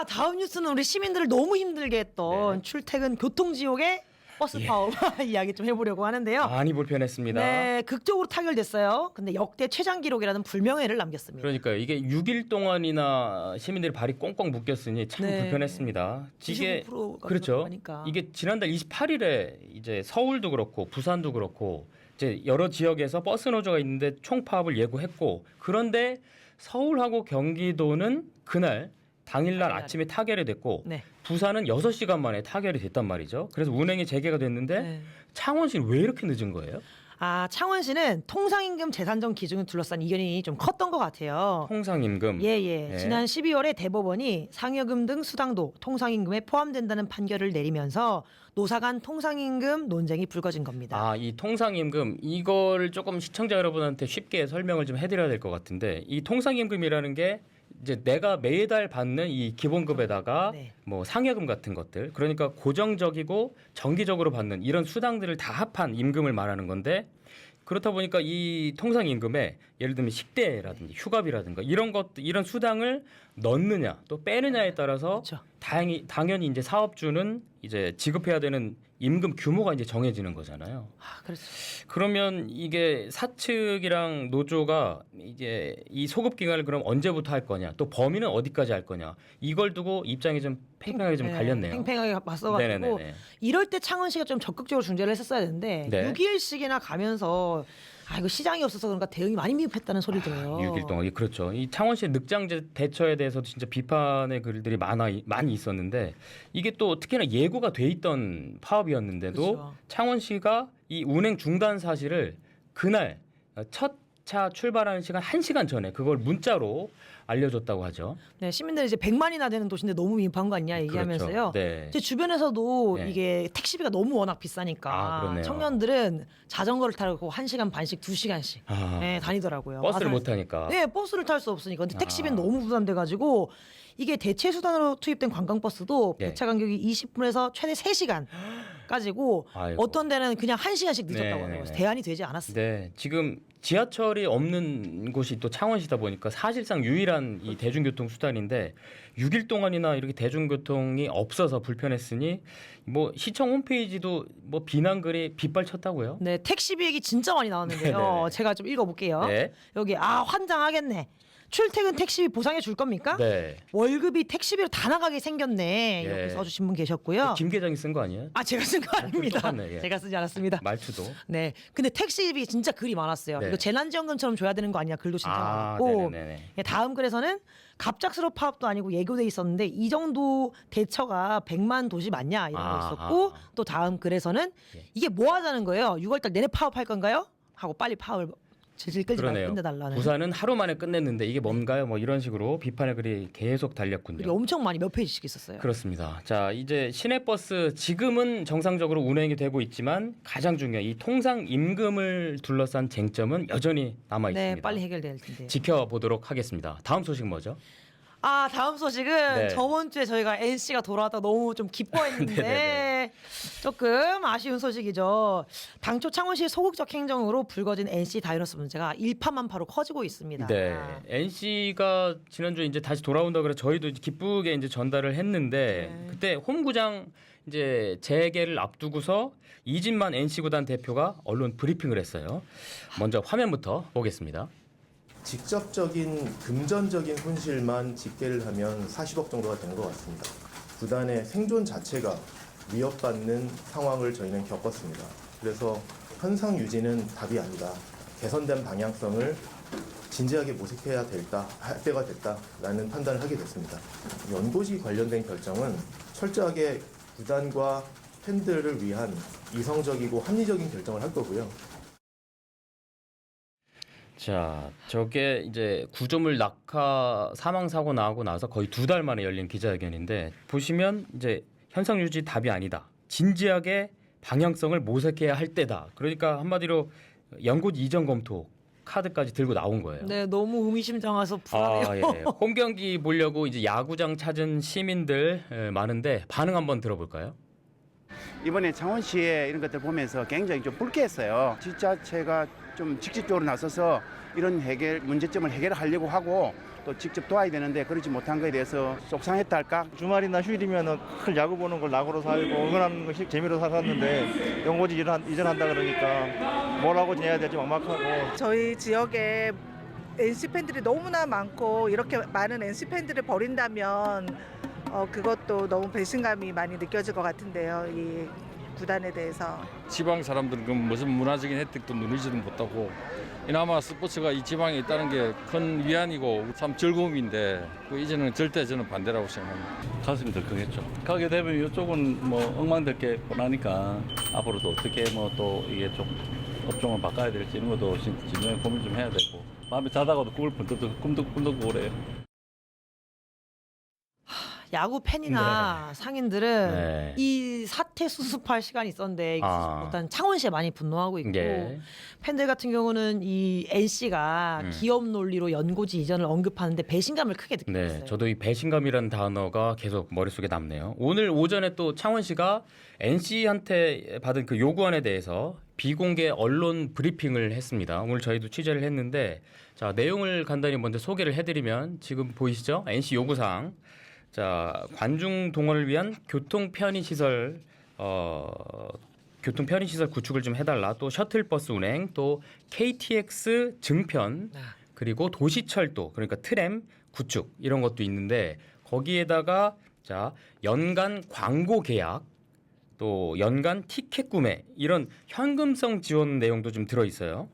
다음 뉴스는 우리 시민들을 너무 힘들게 했던 네. 출퇴근 교통지옥의 버스 파업 이야기 좀 해보려고 하는데요. 많이 불편했습니다. 네, 극적으로 타결됐어요. 근데 역대 최장 기록이라는 불명예를 남겼습니다. 그러니까요. 이게 6일 동안이나 시민들이 발이 꽁꽁 묶였으니 참 네. 불편했습니다. 이게 95%가 그렇죠. 하니까. 이게 지난달 28일에 이제 서울도 그렇고 부산도 그렇고 이제 여러 지역에서 버스 노조가 있는데 총파업을 예고했고 그런데 서울하고 경기도는 그날 당일날 아침에 타결이 됐고 네. 부산은 6시간 만에 타결이 됐단 말이죠. 그래서 운행이 재개가 됐는데 네. 창원시는 왜 이렇게 늦은 거예요? 창원시는 통상임금 재산정 기준을 둘러싼 이견이 좀 컸던 것 같아요. 통상임금. 예. 지난 12월에 대법원이 상여금 등 수당도 통상임금에 포함된다는 판결을 내리면서 노사 간 통상임금 논쟁이 불거진 겁니다. 이 통상임금 이걸 조금 시청자 여러분한테 쉽게 설명을 좀 해드려야 될 것 같은데 이 통상임금이라는 게 이제 내가 매달 받는 이 기본급에다가 네. 뭐 상여금 같은 것들 그러니까 고정적이고 정기적으로 받는 이런 수당들을 다 합한 임금을 말하는 건데 그렇다 보니까 이 통상임금에 예를 들면 식대라든지 휴가비라든가 이런 것들 이런 수당을 넣느냐 또 빼느냐에 따라서 그렇죠. 당연히 이제 사업주는 이제 지급해야 되는 임금 규모가 이제 정해지는 거잖아요. 그렇죠. 그러면 이게 사측이랑 노조가 이제 이 소급 기간을 그럼 언제부터 할 거냐, 또 범위는 어디까지 할 거냐, 이걸 두고 입장이 좀 팽팽하게 좀 갈렸네요. 팽팽하게 맞서가지고 네네네네. 이럴 때 창원시가 좀 적극적으로 중재를 했었어야 되는데 네. 6일씩이나 가면서 이거 시장이 없어서 그런가 대응이 많이 미흡했다는 소리 들어요. 6일 동안 그렇죠. 이 창원시의 늑장 대처에 대해서도 진짜 비판의 글들이 많이 있었는데 이게 또 특히나 예고가 돼 있던 파업이었는데도 그렇죠. 창원시가 이 운행 중단 사실을 그날 첫 차 출발하는 시간 1시간 전에 그걸 문자로 알려줬다고 하죠. 네, 시민들이 이제 100만이나 되는 도시인데 너무 미흡한 거 아니냐 얘기하면서요. 그렇죠. 네. 제 주변에서도 네. 이게 택시비가 너무 워낙 비싸니까 그러네요. 청년들은 자전거를 타고 1시간 반씩 2시간씩 다니더라고요. 버스를 못 타니까. 네, 버스를 탈 수 없으니까. 근데 택시비는 너무 부담돼가지고 이게 대체 수단으로 투입된 관광버스도 네. 배차 간격이 20분에서 최대 3시간까지고 아이고. 어떤 데는 그냥 1시간씩 늦었다고 네, 하더라고요. 네. 대안이 되지 않았습니다. 네, 지금 지하철이 없는 곳이 또 창원시다 보니까 사실상 유일한 이 대중교통 수단인데 6일 동안이나 이렇게 대중교통이 없어서 불편했으니 뭐 시청 홈페이지도 뭐 비난글이 빗발쳤다고요? 네, 택시비 얘기 진짜 많이 나왔는데요. 네네네. 제가 좀 읽어볼게요. 네. 여기 환장하겠네. 출퇴근 택시비 보상해 줄 겁니까? 네. 월급이 택시비로 다 나가게 생겼네. 이렇게 예. 써주신 분 계셨고요. 김 계장이 쓴 거 아니에요? 제가 쓴 거 아닙니다. 똑같네, 예. 제가 쓰지 않았습니다. 말투도. 네, 근데 택시비 진짜 글이 많았어요. 네. 이거 재난지원금처럼 줘야 되는 거 아니야? 글도 신청하고. 네네네. 다음 글에서는 갑작스러운 파업도 아니고 예고돼 있었는데 이 정도 대처가 100만 도시 맞냐 이런 거 있었고 또 다음 글에서는 이게 뭐 하자는 거예요? 6월달 내내 파업할 건가요? 하고 빨리 파업을 질질 끌지 말고 그러네요. 끝내달라는. 부산은 하루 만에 끝냈는데 이게 뭔가요? 뭐 이런 식으로 비판의 글이 계속 달렸군요. 그리고 엄청 많이 몇 페이지씩 있었어요. 그렇습니다. 자, 이제 시내버스 지금은 정상적으로 운행이 되고 있지만 가장 중요한 이 통상 임금을 둘러싼 쟁점은 여전히 남아 있습니다. 네, 빨리 해결될 텐데. 지켜보도록 하겠습니다. 다음 소식 뭐죠? 다음 소식은 네. 저번 주에 저희가 NC가 돌아왔다 너무 좀 기뻐했는데 네네네. 조금 아쉬운 소식이죠. 당초 창원시의 소극적 행정으로 불거진 NC 다이너스 문제가 일파만파로 커지고 있습니다. 네, NC가 지난주에 이제 다시 돌아온다 그래 저희도 이제 기쁘게 이제 전달을 했는데 그때 홈구장 이제 재개를 앞두고서 이진만 NC 구단 대표가 언론 브리핑을 했어요. 먼저 화면부터 보겠습니다. 직접적인 금전적인 손실만 집계를 하면 40억 정도가 되는 것 같습니다. 구단의 생존 자체가 위협받는 상황을 저희는 겪었습니다. 그래서 현상 유지는 답이 아니다. 개선된 방향성을 진지하게 모색해야 할 때가 됐다라는 판단을 하게 됐습니다. 연고지 관련된 결정은 철저하게 구단과 팬들을 위한 이성적이고 합리적인 결정을 할 거고요. 자, 저게 이제 구조물 낙하 사망 사고 나고 나서 거의 2달 만에 열린 기자회견인데 보시면 이제 현상 유지 답이 아니다. 진지하게 방향성을 모색해야 할 때다. 그러니까 한마디로 연고 이전 검토 카드까지 들고 나온 거예요. 네, 너무 의미심장해서 불안해요. 예. 홈 경기 보려고 이제 야구장 찾은 시민들 많은데 반응 한번 들어볼까요? 이번에 창원시에 이런 것들 보면서 굉장히 좀 불쾌했어요. 지자체가 좀 직접적으로 나서서 이런 문제점을 해결하려고 하고 또 직접 도와야 되는데 그러지 못한 거에 대해서 속상했다 할까? 주말이나 휴일이면은 큰 야구 보는 걸 낙으로 살고 응원하는 거 재미로 살았는데 연고지 이전한다 그러니까 뭐라고 지내야 될지 막막하고. 저희 지역에 NC 팬들이 너무나 많고 이렇게 많은 NC 팬들을 버린다면 그것도 너무 배신감이 많이 느껴질 것 같은데요. 이 구단에 대해서. 지방 사람들은 그 무슨 문화적인 혜택도 누리지도 못하고 이나마 스포츠가 이 지방에 있다는 게 큰 위안이고 참 즐거움인데 이제는 절대 저는 반대라고 생각합니다. 가슴이 덜컹했죠. 가게 되면 이쪽은 뭐 엉망될 게 뻔하니까 앞으로도 어떻게 뭐 또 이게 좀 업종을 바꿔야 될지 이런 것도 진짜 고민 좀 해야 되고 밤에 자다가도 꿈을 꿈도 꾸고 그래요. 야구 팬이나 상인들은 네. 이 사태 수습할 시간이 있었는데 이거 수습 아. 못한 창원시에 많이 분노하고 있고 예. 팬들 같은 경우는 이 NC가 기업 논리로 연고지 이전을 언급하는데 배신감을 크게 느끼고 네, 있어요. 저도 이 배신감이라는 단어가 계속 머릿속에 남네요. 오늘 오전에 또 창원시가 NC한테 받은 그 요구안에 대해서 비공개 언론 브리핑을 했습니다. 오늘 저희도 취재를 했는데 자, 내용을 간단히 먼저 소개를 해드리면 지금 보이시죠? NC 요구사항. 자, 관중 동원을 위한 교통 편의 시설 구축을 좀 해달라. 또 셔틀버스 운행, 또 KTX 증편, 그리고 도시철도 그러니까 트램 구축 이런 것도 있는데 거기에다가 자 연간 광고 계약, 또 연간 티켓 구매 이런 현금성 지원 내용도 좀 들어 있어요.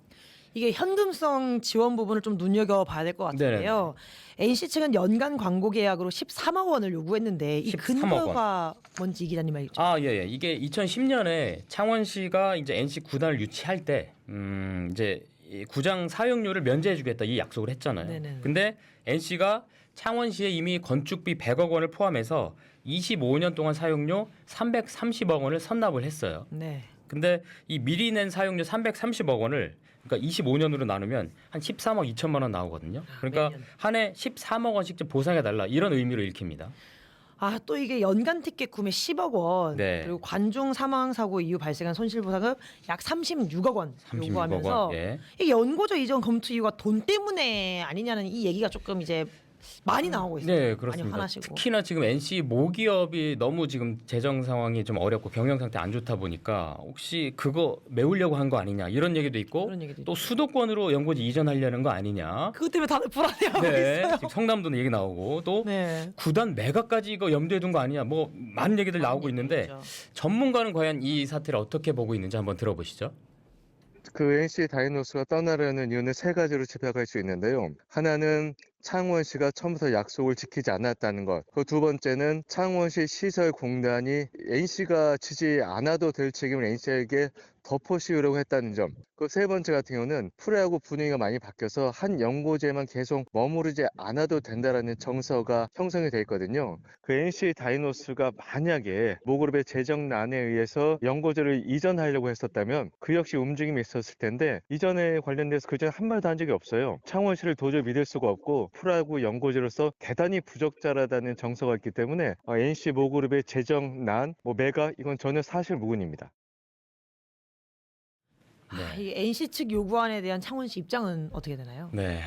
이게 현금성 지원 부분을 좀 눈여겨봐야 될 것 같은데요. NC 측은 연간 광고 계약으로 13억 원을 요구했는데 이 13억 근거가 뭔지 이 기자님 알죠? 아, 예, 예. 이게 2010년에 창원시가 이제 NC 구단을 유치할 때 이제 이 구장 사용료를 면제해주겠다 이 약속을 했잖아요. 네네. 근데 NC가 창원시에 이미 건축비 100억 원을 포함해서 25년 동안 사용료 330억 원을 선납을 했어요. 네. 근데 이 미리 낸 사용료 330억 원을 그러니까 25년으로 나누면 한 13억 2천만 원 나오거든요. 그러니까 매년. 한 해 13억 원씩 좀 보상해 달라 이런 의미로 읽힙니다. 아, 또 이게 연간 티켓 구매 10억 원, 네. 그리고 관중 사망 사고 이후 발생한 손실보상금 약 36억 원 36억 요구하면서 원. 예. 이게 연고조 이전 검토 이유가 돈 때문에 아니냐는 이 얘기가 조금 이제 많이 나오고 있어요. 네, 많이 그렇습니다. 화나시고. 특히나 지금 NC 모기업이 너무 지금 재정 상황이 좀 어렵고 경영 상태 안 좋다 보니까 혹시 그거 메우려고 한 거 아니냐 이런 얘기도 있고 그런 얘기도 또 수도권으로 연고지 이전하려는 거 아니냐. 그것 때문에 다들 불안해하고 네, 있어요. 지금 성남도 얘기 나오고 또 네. 구단 매각까지 이거 염두에 둔 거 아니냐. 뭐 많은 얘기들 나오고 있는데 얘기죠. 전문가는 과연 이 사태를 어떻게 보고 있는지 한번 들어보시죠. 그 NC 다이노스가 떠나려는 이유는 세 가지로 집약할 수 있는데요. 하나는 창원시가 처음부터 약속을 지키지 않았다는 것. 그 두 번째는 창원시 시설공단이 NC가 지지 않아도 될 책임을 NC에게 덮어씌우려고 했다는 점. 그 세 번째 같은 경우는 프로야구 분위기가 많이 바뀌어서 한 연고제만 계속 머무르지 않아도 된다라는 정서가 형성이 돼 있거든요. 그 NC 다이노스가 만약에 모그룹의 재정난에 의해서 연고제를 이전하려고 했었다면 그 역시 움직임이 있었을 텐데 이전에 관련돼서 그전에 한 말도 한 적이 없어요. 창원시를 도저히 믿을 수가 없고 프로야구 연고제로서 대단히 부적절하다는 정서가 있기 때문에 NC 모그룹의 재정난, 매각 이건 전혀 사실무근입니다. 아, 이 NC 측 요구안에 대한 창원시 입장은 어떻게 되나요? 네,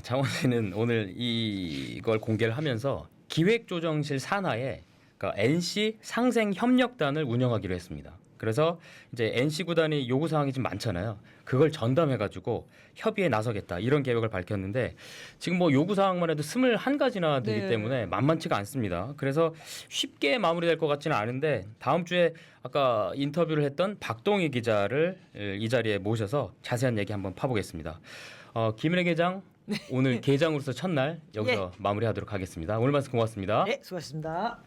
창원시는 오늘 이걸 공개를 하면서 기획조정실 산하에 그러니까 NC 상생협력단을 운영하기로 했습니다. 그래서 이제 NC 구단이 요구 사항이 좀 많잖아요. 그걸 전담해가지고 협의에 나서겠다 이런 계획을 밝혔는데 지금 뭐 요구 사항만 해도 21가지나 되기 네. 때문에 만만치가 않습니다. 그래서 쉽게 마무리될 것 같지는 않은데 다음 주에 아까 인터뷰를 했던 박동희 기자를 이 자리에 모셔서 자세한 얘기 한번 파보겠습니다. 김은혜 계장 오늘 계장으로서 첫날 여기서 마무리하도록 하겠습니다. 오늘 말씀 고맙습니다. 네, 수고하셨습니다.